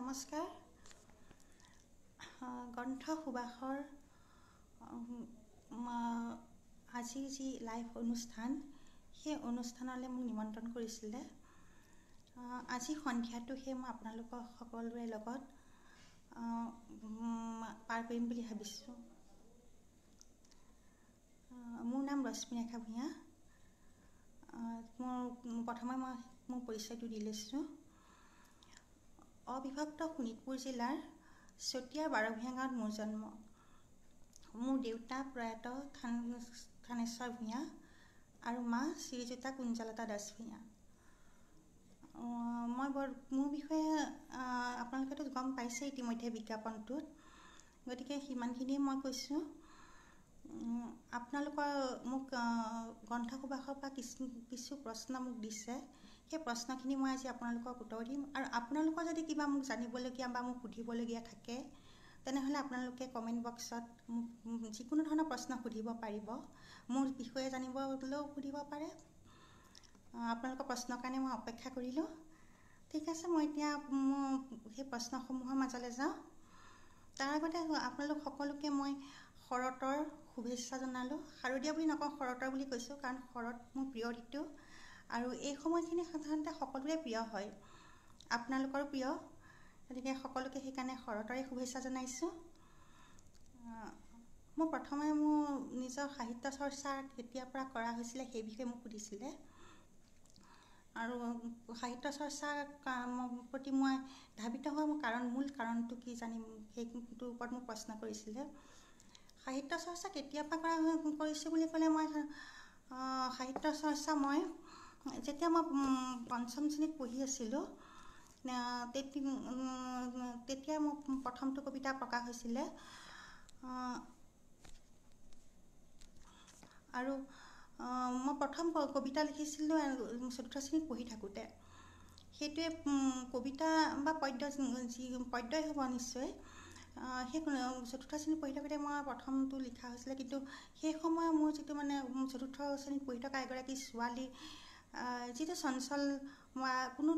নমস্কাৰ। গ্ৰন্থ সুবাসৰ আজি যি লাইভ অনুষ্ঠান সেই অনুষ্ঠানলৈ মোক নিমন্ত্ৰণ কৰিছিলে। আজি সন্ধিয়াটো সেই মই আপোনালোকৰ সকলোৰে লগত পাৰ কৰিম বুলি ভাবিছোঁ। মোৰ নাম ৰশ্মিৰেখা ভূঞা। প্ৰথমে মই মোৰ পৰিচয়টো দি লৈছোঁ। অবিভক্ত শোণিতপুৰ জিলাৰ চতিয়াৰ বাৰভূঞা গাঁৱত মোৰ জন্ম। মোৰ দেউতা প্ৰয়াত থানেশ্বৰ ভূঞা আৰু মা শ্ৰীযুতা কুঞ্জলতা দাস ভূঞা। মোৰ বিষয়ে আপোনালোকেতো গম পাইছে ইতিমধ্যে বিজ্ঞাপনটোত, গতিকে সিমানখিনিয়ে মই কৈছোঁ। আপোনালোকৰ মোক গ্ৰন্থ সুবাসৰ পৰা কিছু প্ৰশ্ন মোক দিছে। সেই প্ৰশ্নখিনি মই আজি আপোনালোকক উত্তৰ দিম। আৰু আপোনালোকৰ যদি কিবা মোক জানিবলগীয়া বা মোক সুধিবলগীয়া থাকে তেনেহ'লে আপোনালোকে কমেণ্ট বক্সত মোক যিকোনো ধৰণৰ প্ৰশ্ন সুধিব পাৰিব। মোৰ বিষয়ে জানিবলৈও সুধিব পাৰে। আপোনালোকৰ প্ৰশ্নৰ কাৰণে মই অপেক্ষা কৰিলোঁ। ঠিক আছে, মই এতিয়া মোৰ সেই প্ৰশ্নসমূহৰ মাজলৈ যাওঁ। তাৰ আগতে আপোনালোক সকলোকে মই শৰতৰ শুভেচ্ছা জনালোঁ। শাৰদীয় বুলি নকওঁ, শৰতৰ বুলি কৈছোঁ, কাৰণ শৰৎ মোৰ প্ৰিয় ঋতু আৰু এই সময়খিনি সাধাৰণতে সকলোৰে প্ৰিয় হয়, আপোনালোকৰো প্ৰিয়। গতিকে সকলোকে সেইকাৰণে শৰতৰে শুভেচ্ছা জনাইছোঁ। মোৰ প্ৰথমে মোৰ নিজৰ সাহিত্য চৰ্চা কেতিয়াৰ পৰা কৰা হৈছিলে সেই বিষয়ে মোক সুধিছিলে। আৰু সাহিত্য চৰ্চাৰ প্ৰতি মই ধাবিত হোৱা মূল কাৰণটো কি জানিম, সেইটোৰ ওপৰত মোক প্ৰশ্ন কৰিছিলে। সাহিত্য চৰ্চা কেতিয়াৰ পৰা কৰিছোঁ বুলি ক'লে, মই সাহিত্য চৰ্চা মই যেতিয়া মই পঞ্চম শ্ৰেণীত পঢ়ি আছিলোঁ তেতিয়া মোৰ প্ৰথমটো কবিতা প্ৰকাশ হৈছিলে। আৰু মই প্ৰথম কবিতা লিখিছিলোঁ চতুৰ্থ শ্ৰেণীত পঢ়ি থাকোঁতে। সেইটোৱে কবিতা বা পদ্যই হ'ব নিশ্চয়। সেই চতুৰ্থ শ্ৰেণীত পঢ়ি থাকোঁতে মই প্ৰথমটো লিখা হৈছিলে। কিন্তু সেই সময়ত মোৰ যিটো চতুৰ্থ শ্ৰেণীত পঢ়ি থকা এগৰাকী ছোৱালী যিটো চঞ্চল বা কোনো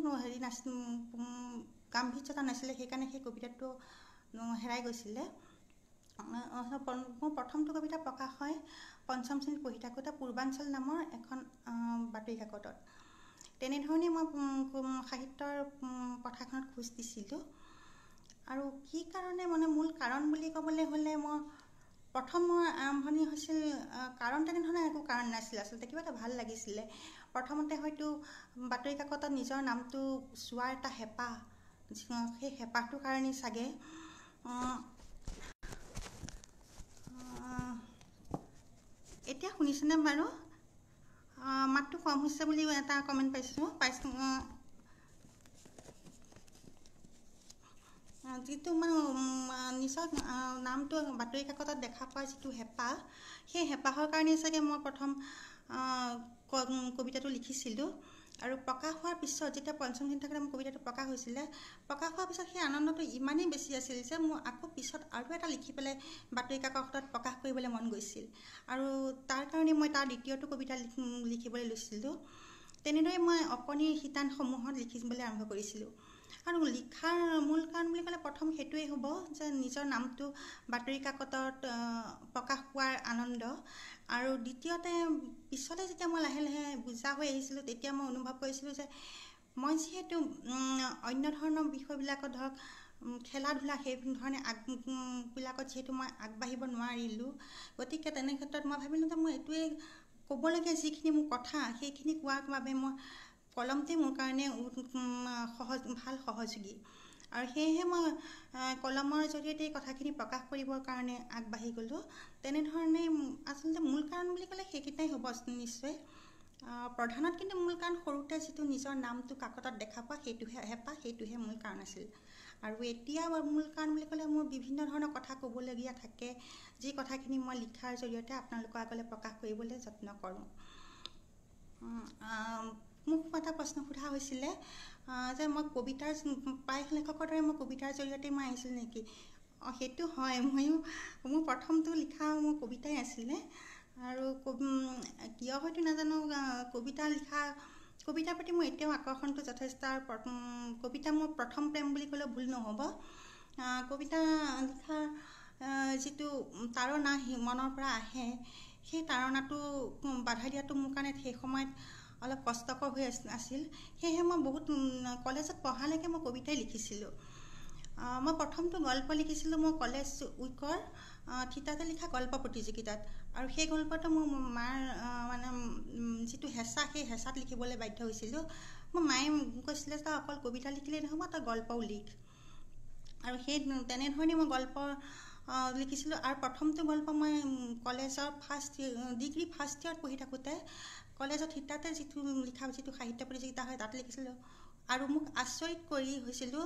গাম্ভীৰ্যতা নাছিলে, সেইকাৰণে সেই কবিতাটো হেৰাই গৈছিলে। মোৰ প্ৰথমটো কবিতা প্ৰকাশ হয় পঞ্চম শ্ৰেণীত পঢ়ি থাকোঁতে পূৰ্বাঞ্চল নামৰ এখন বাতৰি কাকতত। তেনেধৰণে মই সাহিত্যৰ পথাৰখনত খোজ দিছিলোঁ। আৰু কি কাৰণে মূল কাৰণ বুলি ক'বলৈ হ'লে, মোৰ আৰম্ভণি হৈছিল কাৰণ তেনেধৰণৰ একো কাৰণ নাছিল। আচলতে কিবা এটা ভাল লাগিছিলে। প্ৰথমতে হয়তো বাতৰি কাকতত নিজৰ নামটো চোৱাৰ এটা হেঁপাহ, সেই হেঁপাহটোৰ কাৰণেই চাগে। এতিয়া শুনিছেনে বাৰু? মাতটো কম হৈছে বুলি এটা কমেণ্ট পাইছোঁ। যিটো নিজৰ নামটো বাতৰি কাকতত দেখা পোৱা যিটো হেঁপাহ, সেই হেঁপাহৰ কাৰণেই চাগে মই প্ৰথম কবিতাটো লিখিছিলোঁ। আৰু প্ৰকাশ হোৱাৰ পিছত যেতিয়া পঞ্চম শ্ৰেণীত থাকোঁতে মোৰ কবিতাটো প্ৰকাশ হৈছিলে, প্ৰকাশ হোৱাৰ পিছত সেই আনন্দটো ইমানেই বেছি আছিল যে মোৰ আকৌ পিছত আৰু এটা লিখি পেলাই বাতৰি কাকতত প্ৰকাশ কৰিবলৈ মন গৈছিল। আৰু তাৰ কাৰণে মই তাৰ দ্বিতীয়টো কবিতা লিখিবলৈ লৈছিলোঁ। তেনেদৰে মই অকণিৰ শিতানসমূহত লিখিবলৈ আৰম্ভ কৰিছিলোঁ। আৰু লিখাৰ মূল কাৰণ বুলি ক'লে প্ৰথম সেইটোৱেই হ'ব যে নিজৰ নামটো বাতৰি কাকতত প্ৰকাশ পোৱাৰ আনন্দ। আৰু দ্বিতীয়তে পিছতে যেতিয়া মই লাহে লাহে বুজা হৈ আহিছিলোঁ, তেতিয়া মই অনুভৱ কৰিছিলোঁ যে মই যিহেতু অন্য ধৰণৰ বিষয়বিলাকত ধৰক খেলা ধূলা সেই ধৰণে বিলাকত যিহেতু মই আগবাঢ়িব নোৱাৰিলোঁ, গতিকে তেনে ক্ষেত্ৰত মই ভাবিলোঁ যে মই এইটোৱে ক'বলগীয়া যিখিনি মোৰ কথা, সেইখিনি কোৱাৰ বাবে মই কলমটোৱে মোৰ কাৰণে ভাল সহযোগী। আৰু সেয়েহে মই কলমৰ জৰিয়তে কথাখিনি প্ৰকাশ কৰিবৰ কাৰণে আগবাঢ়ি গ'লোঁ। তেনেধৰণে আচলতে মূল কাৰণ বুলি ক'লে সেইকেইটাই হ'ব নিশ্চয়। প্ৰধানত কিন্তু মূল কাৰণ সৰুতে যিটো নিজৰ নামটো কাকতত দেখা পোৱা সেইটোহে হেঁপাহ, সেইটোহে মূল কাৰণ আছিল। আৰু এতিয়া মূল কাৰণ বুলি ক'লে মোৰ বিভিন্ন ধৰণৰ কথা ক'বলগীয়া থাকে, যি কথাখিনি মই লিখাৰ জৰিয়তে আপোনালোকৰ আগলৈ প্ৰকাশ কৰিবলৈ যত্ন কৰোঁ। মোক এটা প্ৰশ্ন সোধা হৈছিলে যে মই কবিতাৰ প্ৰায় লেখকৰ দৰে মই কবিতাৰ জৰিয়তে মই আহিছিলোঁ নেকি? সেইটো হয়, মোৰ প্ৰথমটো লিখা মোৰ কবিতাই আছিলে। আৰু কিয় হয়তো নাজানো, কবিতা লিখা কবিতাৰ প্ৰতি মোৰ এতিয়াও আকৰ্ষণটো যথেষ্ট। কবিতা মোৰ প্ৰথম প্ৰেম বুলি ক'লেও ভুল নহ'ব। কবিতা লিখাৰ যিটো তাৰণা মনৰ পৰা আহে, সেই তাৰণাটো বাধা দিয়াটো মোৰ কাৰণে সেই সময়ত অলপ কষ্টকৰ হৈ আছিল। সেয়েহে মই বহুত কলেজত পঢ়ালৈকে মই কবিতাই লিখিছিলোঁ। মই প্ৰথমটো গল্প লিখিছিলোঁ মোৰ কলেজ উইকৰ থিতাতে লিখা গল্প প্ৰতিযোগিতাত। আৰু সেই গল্পটো মোৰ মাৰ মানে যিটো হেঁচা, সেই হেঁচাত লিখিবলৈ বাধ্য হৈছিলোঁ। মোৰ মায়ে কৈছিলে তই অকল কবিতা লিখিলেই নহ'ব, তই গল্পও লিখ। আৰু সেই তেনেধৰণে মই গল্প লিখিছিলোঁ। আৰু প্ৰথমটো গল্প মই কলেজৰ ডিগ্ৰী ফাৰ্ষ্ট ইয়েৰত পঢ়ি থাকোঁতে কলেজত থিতাতে যিটো সাহিত্য প্ৰতিযোগিতা হয় তাত লিখিছিলোঁ। আৰু মোক আচৰিত কৰি হৈছিলোঁ,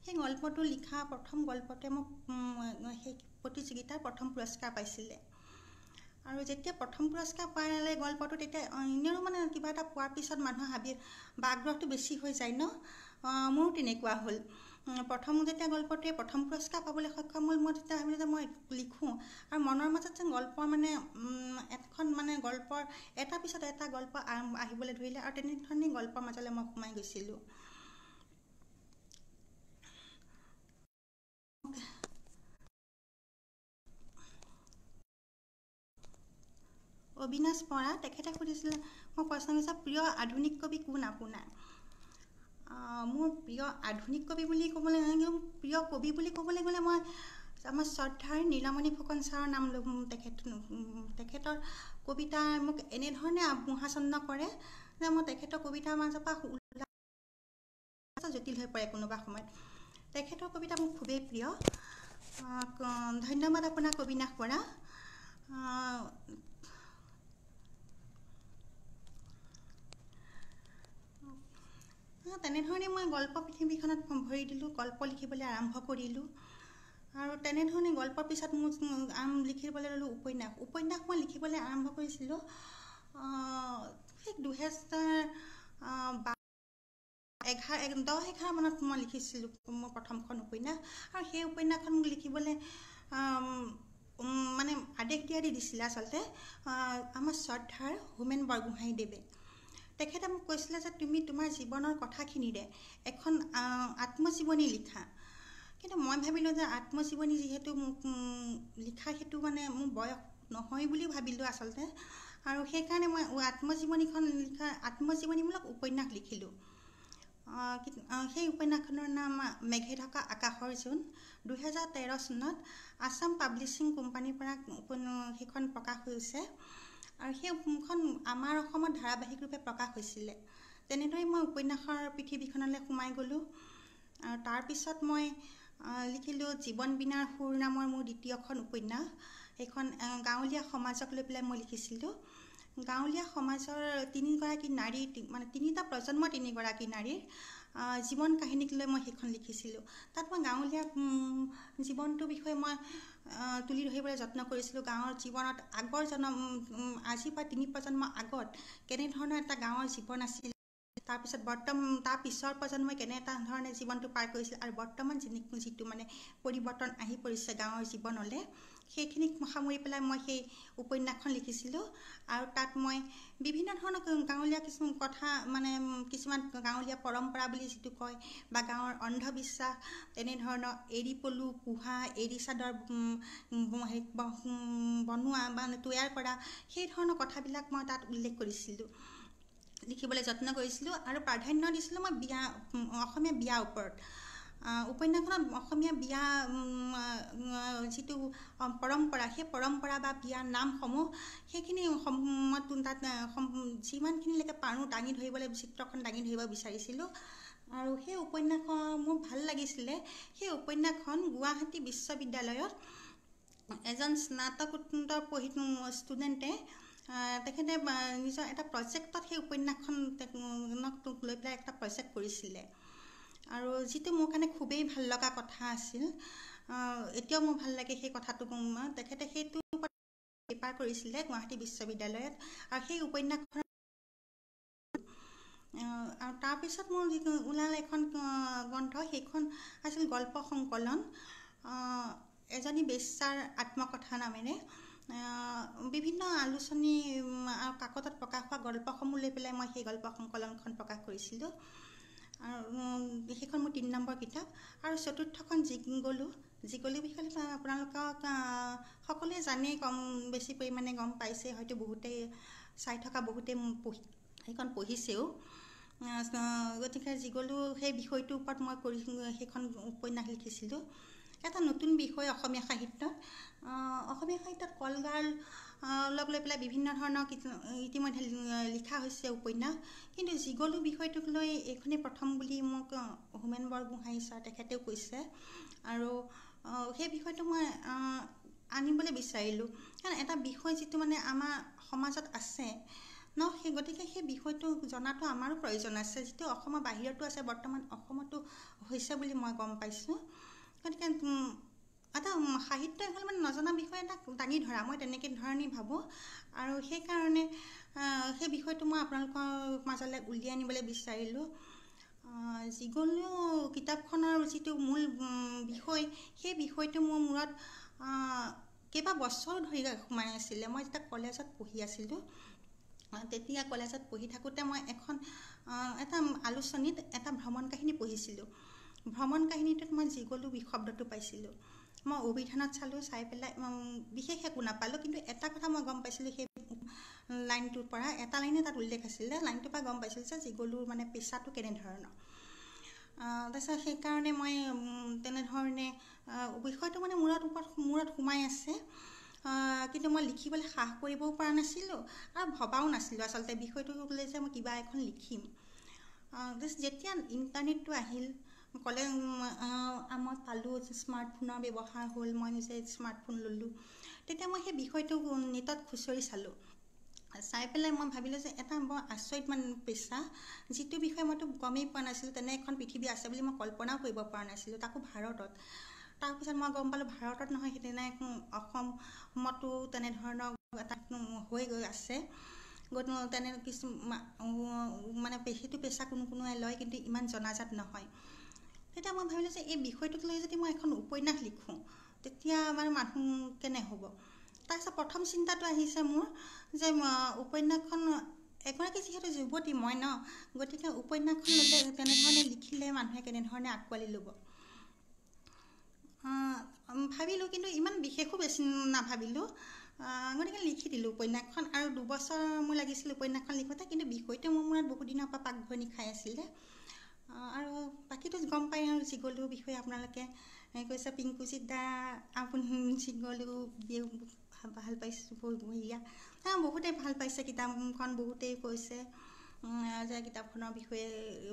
সেই গল্পটো লিখা প্ৰথম গল্পতে মোক সেই প্ৰতিযোগিতাৰ প্ৰথম পুৰস্কাৰ পাইছিলে। আৰু যেতিয়া প্ৰথম পুৰস্কাৰ পালে গল্পটো, তেতিয়া এনেও মানে কিবা এটা পোৱাৰ পিছত মানুহৰ আগ্ৰহটো বেছি হৈ যায় ন। মোৰো তেনেকুৱা হ'ল। প্ৰথম যেতিয়া গল্পটোৱে প্ৰথম পুৰস্কাৰ পাবলৈ সক্ষম হ'ল, মই তেতিয়া ভাবিলোঁ যে মই লিখোঁ। আৰু মনৰ মাজত যেন গল্পৰ মানে এখন মানে গল্পৰ এটাৰ পিছত এটা গল্প আহিবলৈ ধৰিলে। আৰু তেনেধৰণে গল্পৰ মাজলৈ মই সোমাই গৈছিলোঁ। অবিনাশ বৰা, তেখেতে সুধিছিলে, মই প্ৰশ্ন কৰিছোঁ প্ৰিয় আধুনিক কবি কোন আপোনাৰ? মোৰ প্ৰিয় আধুনিক কবি বুলি ক'বলৈ প্ৰিয় কবি বুলি ক'বলৈ গ'লে মই আমাৰ শ্ৰদ্ধাৰ নীলমণি ফুকন ছাৰৰ নাম ল'ম। তেখেতৰ কবিতা মোক এনেধৰণে মোহাচন্ন কৰে যে মই তেখেতৰ কবিতাৰ মাজৰ পৰা জটিল হৈ পৰে কোনোবা সময়ত। তেখেতৰ কবিতা মোৰ খুবেই প্ৰিয়। ধন্যবাদ আপোনাক অবিনাশ বৰা। তেনেধৰণে মই গল্প পৃথিৱীখনত ভৰি দিলোঁ, গল্প লিখিবলৈ আৰম্ভ কৰিলোঁ। আৰু তেনেধৰণে গল্পৰ পিছত মোৰ লিখিবলৈ ল'লোঁ উপন্যাস মই লিখিবলৈ আৰম্ভ কৰিছিলোঁ সেই 2010-11 মানত মই লিখিছিলোঁ মোৰ প্ৰথমখন উপন্যাস। আৰু সেই উপন্যাসখন মোক লিখিবলৈ মানে আদেশ দিছিলে আচলতে আমাৰ শ্ৰদ্ধাৰ হোমেন বৰগোহাঞিদেৱে। তেখেতে মোক কৈছিলে যে তুমি তোমাৰ জীৱনৰ কথাখিনিৰে এখন আত্মজীৱনী লিখা। কিন্তু মই ভাবিলোঁ যে আত্মজীৱনী যিহেতু মোক লিখা, সেইটো মানে মোৰ বয়স নহয় বুলি ভাবিলোঁ আচলতে। আৰু সেইকাৰণে মই আত্মজীৱনীমূলক উপন্যাস লিখিলোঁ। সেই উপন্যাসখনৰ নাম মেঘে ঢকা আকাশৰ জোন। 2013 চনত আছাম পাব্লিছিং কোম্পানীৰ পৰা সেইখন প্ৰকাশ হৈছে। আৰু সেইখন আমাৰ অসমত ধাৰাবাহিক ৰূপে প্ৰকাশ হৈছিলে। তেনেদৰে মই উপন্যাসৰ পৃথিৱীখনলৈ সোমাই গ'লোঁ। আৰু তাৰপিছত মই লিখিলোঁ জীৱন বীণাৰ সুৰ নামৰ মোৰ দ্বিতীয়খন উপন্যাস। সেইখন গাঁৱলীয়া সমাজক লৈ পেলাই মই লিখিছিলোঁ। গাঁৱলীয়া সমাজৰ তিনিগৰাকী নাৰী, মানে তিনিটা প্ৰজন্ম, তিনিগৰাকী নাৰীৰ জীৱন কাহিনীক লৈ মই সেইখন লিখিছিলোঁ। তাত মই গাঁৱলীয়া জীৱনটোৰ বিষয়ে মই তুলি ধৰিবলৈ যত্ন কৰিছিলোঁ। গাঁৱৰ জীৱনত আজিৰ পৰা 3 প্ৰজন্ম আগত কেনেধৰণৰ এটা গাঁৱৰ জীৱন আছিল, তাৰপিছত তাৰ পিছৰ প্ৰজন্মই কেনেধৰণে জীৱনটো পাৰ কৰিছিল, আৰু বৰ্তমান যিটো মানে পৰিৱৰ্তন আহি পৰিছে গাঁৱৰ জীৱনলৈ, সেইখিনিক সামৰি পেলাই মই সেই উপন্যাসখন লিখিছিলোঁ। আৰু তাত মই বিভিন্ন ধৰণৰ গাঁৱলীয়া কিছুমান কথা, মানে কিছুমান গাঁৱলীয়া পৰম্পৰা বুলি যিটো কয়, বা গাঁৱৰ অন্ধবিশ্বাস, তেনেধৰণৰ এৰী পলু পোহা, এৰী চাদৰ বনোৱা বা তৈয়াৰ কৰা, সেই ধৰণৰ কথাবিলাক মই তাত উল্লেখ কৰিছিলোঁ, লিখিবলৈ যত্ন কৰিছিলোঁ। আৰু প্ৰাধান্য দিছিলোঁ মই অসমীয়া বিয়াৰ ওপৰত। উপন্যাসখনত অসমীয়া বিয়া যিটো পৰম্পৰা, সেই পৰম্পৰা বা বিয়াৰ নামসমূহ, সেইখিনি মই তাত যিমানখিনিলৈকে পাৰোঁ চিত্ৰখন দাঙি ধৰিব বিচাৰিছিলোঁ। আৰু সেই উপন্যাসখন মোৰ ভাল লাগিছিলে। সেই উপন্যাসখন গুৱাহাটী বিশ্ববিদ্যালয়ত এজন স্নাতকোত্তৰ ষ্টুডেণ্টে তেখেতে নিজৰ এটা প্ৰজেক্টত সেই উপন্যাসখনক লৈ পেলাই এটা প্ৰজেক্ট কৰিছিলে। আৰু যিটো মোৰ কাৰণে খুবেই ভাল লগা কথা আছিল, এতিয়াও মোৰ ভাল লাগে সেই কথাটো। তেখেতে সেইটো পেপাৰ কৰিছিলে গুৱাহাটী বিশ্ববিদ্যালয়ত। আৰু সেই উপন্যাসখন আৰু তাৰপিছত মোৰ যিটো ওলালে এখন গ্ৰন্থ, সেইখন আছিল গল্প সংকলন এজনী বেশ্যাৰ আত্মকথা নামেৰে। বিভিন্ন আলোচনী আৰু কাকতত প্ৰকাশ হোৱা গল্পসমূহ লৈ হৈ পেলাই মই সেই গল্প সংকলনখন প্ৰকাশ কৰিছিলোঁ আৰু সেইখন মোৰ 3 নম্বৰ কিতাপ আৰু চতুৰ্থখন জিগলু বিষয়ে আপোনালোকক সকলোৱে জানেই কম বেছি পৰিমাণে গম পাইছে হয়তো বহুতেই চাই থকা বহুতেই সেইখন পঢ়িছেও গতিকে জিগলু সেই বিষয়টোৰ ওপৰত মই সেইখন উপন্যাস লিখিছিলোঁ এটা নতুন বিষয় অসমীয়া সাহিত্যত কলগাৰ্ল লগ লৈ পেলাই বিভিন্ন ধৰণৰ ইতিমধ্যে লিখা হৈছে উপন্যাস কিন্তু জিগলু বিষয়টোক লৈ এইখনেই প্ৰথম বুলি মোক হোমেন বৰগোহাঁই ছাৰ তেখেতেও কৈছে আৰু সেই বিষয়টো মই আনিবলৈ বিচাৰিলোঁ কাৰণ এটা বিষয় যিটো মানে আমাৰ সমাজত আছে সেই গতিকে সেই বিষয়টো জনাটো আমাৰো প্ৰয়োজন আছে যিটো অসমৰ বাহিৰতো আছে বৰ্তমান অসমতো হৈছে বুলি মই গম পাইছোঁ গতিকে এটা সাহিত্য এখন মানে নজনা বিষয় এটা দাঙি ধৰা মই তেনেকৈ ধৰণেই ভাবোঁ আৰু সেইকাৰণে সেই বিষয়টো মই আপোনালোকৰ মাজলৈ উলিয়াই আনিবলৈ বিচাৰিলোঁ জিগলু কিতাপখনৰ যিটো মূল বিষয় সেই বিষয়টো মোৰ মূৰত কেইবা বছৰ ধৰি সোমাই আছিলে মই যেতিয়া কলেজত পঢ়ি আছিলোঁ তেতিয়া কলেজত পঢ়ি থাকোঁতে মই এটা আলোচনীত এটা ভ্ৰমণ কাহিনী পঢ়িছিলোঁ ভ্ৰমণ কাহিনীটোত মই জিগলু শব্দটো পাইছিলোঁ মই অভিধানত চালোঁ চাই পেলাই বিশেষ একো নাপালোঁ কিন্তু এটা কথা মই গম পাইছিলোঁ সেই লাইনটোৰ পৰা এটা লাইনে তাত উল্লেখ আছিলে লাইনটোৰ পৰা গম পাইছিলোঁ যে জিগলুৰ মানে পেচাটো কেনেধৰণৰ তাৰপিছত সেইকাৰণে মই তেনেধৰণে বিষয়টো মানে মূৰত সোমাই আছে কিন্তু মই লিখিবলৈ সাহ কৰিবও পৰা নাছিলোঁ আৰু ভবাও নাছিলোঁ আচলতে বিষয়টো লৈ যে মই কিবা এখন লিখিম যেতিয়া ইণ্টাৰনেটটো আহিল ক'লে মই পালোঁ স্মাৰ্টফোনৰ ব্যৱহাৰ হ'ল মই নিজে স্মাৰ্টফোন ল'লোঁ তেতিয়া মই সেই বিষয়টো নেটত খুচৰি চালোঁ চাই পেলাই মই ভাবিলোঁ যে এটা বৰ আচৰিত মানে পেচা যিটো বিষয়ে মইতো গমেই পোৱা নাছিলোঁ তেনে এখন পৃথিৱী আছে বুলি মই কল্পনাও কৰিব পৰা নাছিলোঁ তাকো ভাৰতত তাৰপিছত মই গম পালোঁ ভাৰতত নহয় সেই তেনে অসমতো তেনেধৰণৰ এটা হৈ গৈ আছে তেনে কিছু মানে সেইটো পেচা কোনোৱে লয় কিন্তু ইমান জনাজাত নহয় তেতিয়া মই ভাবিলোঁ যে এই বিষয়টোক লৈ যদি মই এখন উপন্যাস লিখোঁ তেতিয়া আমাৰ মানুহ কেনে হ'ব তাৰপিছত প্ৰথম চিন্তাটো আহিছে মোৰ যে উপন্যাসখন এগৰাকী যিহেতু যুৱতী মই গতিকে উপন্যাসখন ল'লে তেনেধৰণে লিখিলে মানুহে কেনেধৰণে আঁকোৱালি ল'ব ভাবিলোঁ কিন্তু ইমান বিশেষো বেছি নাভাবিলোঁ গতিকে লিখি দিলোঁ উপন্যাসখন আৰু 2 বছৰ মোৰ লাগিছিল উপন্যাসখন লিখোঁতে কিন্তু বিষয়টো মোৰ মূৰত বহুত দিনৰ পৰা পাকঘনি খাই আছিলে আৰু বাকীটো গম পায় আৰু জিগলুৰ বিষয়ে আপোনালোকে কৈছে পিংকুজিত দা আপুনি জিগলু ভাল পাইছোঁ বহুতেই ভাল পাইছে কিতাপখন বহুতেই কৈছে যে কিতাপখনৰ বিষয়ে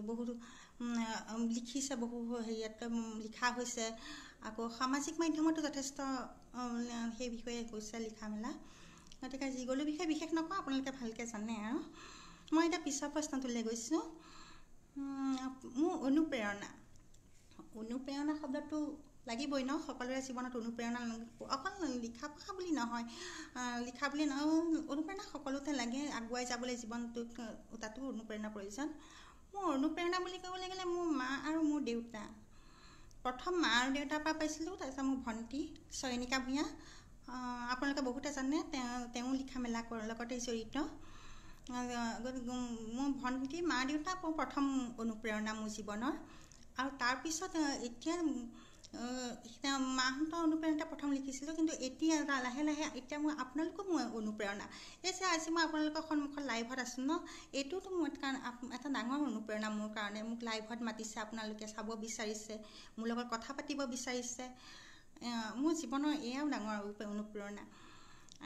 বহুতো লিখিছে বহু হেৰিয়াত লিখা হৈছে আকৌ সামাজিক মাধ্যমতো যথেষ্ট সেই বিষয়ে কৈছে লিখা মেলা গতিকে জিগলুৰ বিষয়ে বিশেষ নকওঁ আপোনালোকে ভালকৈ জানে আৰু মই এতিয়া পিছৰ প্ৰশ্নটোলৈ গৈছোঁ মোৰ অনুপ্ৰেৰণা শব্দটো লাগিবই সকলোৰে জীৱনত অনুপ্ৰেৰণা অকল লিখা পঢ়া বুলি নহয় অনুপ্ৰেৰণা সকলোতে লাগে আগুৱাই যাবলৈ জীৱনটোত তাতো অনুপ্ৰেৰণাৰ প্ৰয়োজন মোৰ অনুপ্ৰেৰণা বুলি ক'বলৈ গ'লে মোৰ মা আৰু মোৰ দেউতা প্ৰথম মা আৰু দেউতাৰ পৰা পাইছিলোঁ তাৰপিছত মোৰ ভণ্টি চয়নিকা ভূঞা আপোনালোকে বহুতে জানে তেওঁ লিখা মেলা লগতে জড়িত মোৰ ভণ্টি মা দেউতা প্ৰথম অনুপ্ৰেৰণা মোৰ জীৱনৰ আৰু তাৰপিছত এতিয়া মাহঁতৰ অনুপ্ৰেৰণা প্ৰথম লিখিছিলোঁ কিন্তু এতিয়া লাহে লাহে এতিয়া আপোনালোকো মোৰ অনুপ্ৰেৰণা এই যে আজি মই আপোনালোকৰ সন্মুখত লাইভত আছোঁ এইটোতো মোৰ এটা ডাঙৰ অনুপ্ৰেৰণা মোৰ কাৰণে মোক লাইভত মাতিছে আপোনালোকে চাব বিচাৰিছে মোৰ লগত কথা পাতিব বিচাৰিছে মোৰ জীৱনৰ এয়াও ডাঙৰ অনুপ্ৰেৰণা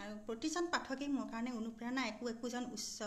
আৰু প্ৰতিজন পাঠকেই মোৰ কাৰণে অনুপ্ৰেৰণা একোজন উচ্চ